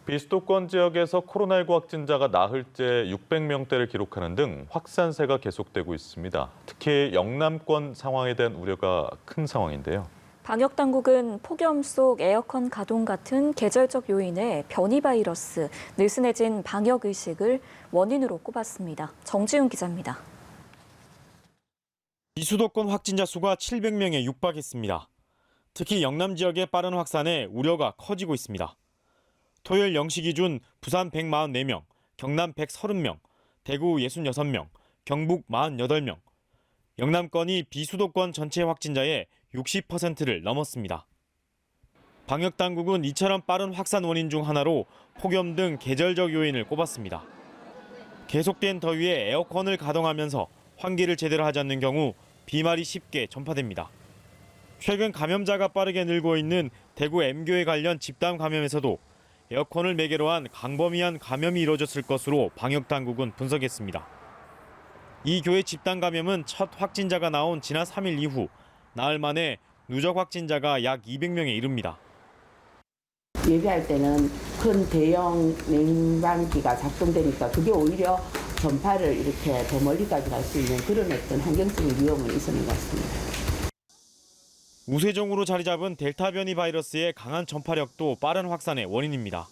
비수도권 지역에서 코로나19 확진자가 나흘째 600명대를 기록하는 등 확산세가 계속되고 있습니다. 특히 영남권 상황에 대한 우려가 큰 상황인데요. 방역당국은 폭염 속 에어컨 가동 같은 계절적 요인의 변이 바이러스, 느슨해진 방역의식을 원인으로 꼽았습니다. 정지훈 기자입니다. 비수도권 확진자 수가 700명에 육박했습니다. 특히 영남 지역의 빠른 확산에 우려가 커지고 있습니다. 토요일 0시 기준 부산 144명, 경남 130명, 대구 66명, 경북 48명. 영남권이 비수도권 전체 확진자의 60%를 넘었습니다. 방역당국은 이처럼 빠른 확산 원인 중 하나로 폭염 등 계절적 요인을 꼽았습니다. 계속된 더위에 에어컨을 가동하면서 환기를 제대로 하지 않는 경우 비말이 쉽게 전파됩니다. 최근 감염자가 빠르게 늘고 있는 대구 M교회 관련 집단 감염에서도 에어컨을 매개로 한 광범위한 감염이 이루어졌을 것으로 방역당국은 분석했습니다. 이 교회 집단 감염은 첫 확진자가 나온 지난 3일 이후 나흘 만에 누적 확진자가 약 200명에 이릅니다. 예비할 때는 큰 대형 냉방기가 작동되니까 그게 오히려 전파를 이렇게 더 멀리까지 갈 수 있는 그런 어떤 환경적인 위험은 있었는 것 같습니다. 우세종으로 자리 잡은 델타 변이 바이러스의 강한 전파력도 빠른 확산의 원인입니다.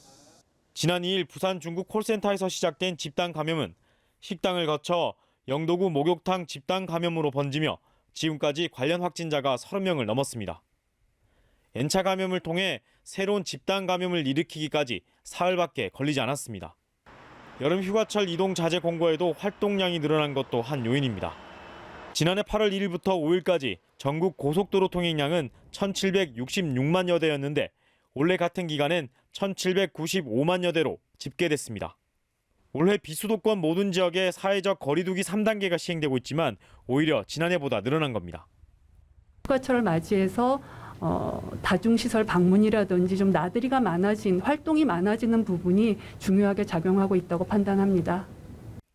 지난 2일 부산 중국 콜센터에서 시작된 집단 감염은 식당을 거쳐 영도구 목욕탕 집단 감염으로 번지며 지금까지 관련 확진자가 30명을 넘었습니다. N차 감염을 통해 새로운 집단 감염을 일으키기까지 사흘밖에 걸리지 않았습니다. 여름 휴가철 이동 자제 공고에도 활동량이 늘어난 것도 한 요인입니다. 지난해 8월 1일부터 5일까지 전국 고속도로 통행량은 1,766만여 대였는데 올해 같은 기간엔 1,795만여 대로 집계됐습니다. 올해 비수도권 모든 지역에 사회적 거리두기 3단계가 시행되고 있지만 오히려 지난해보다 늘어난 겁니다. 휴가철을 맞이해서 다중시설 방문이라든지 좀 나들이가 많아진, 활동이 많아지는 부분이 중요하게 작용하고 있다고 판단합니다.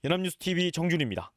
연합뉴스 TV 정준입니다.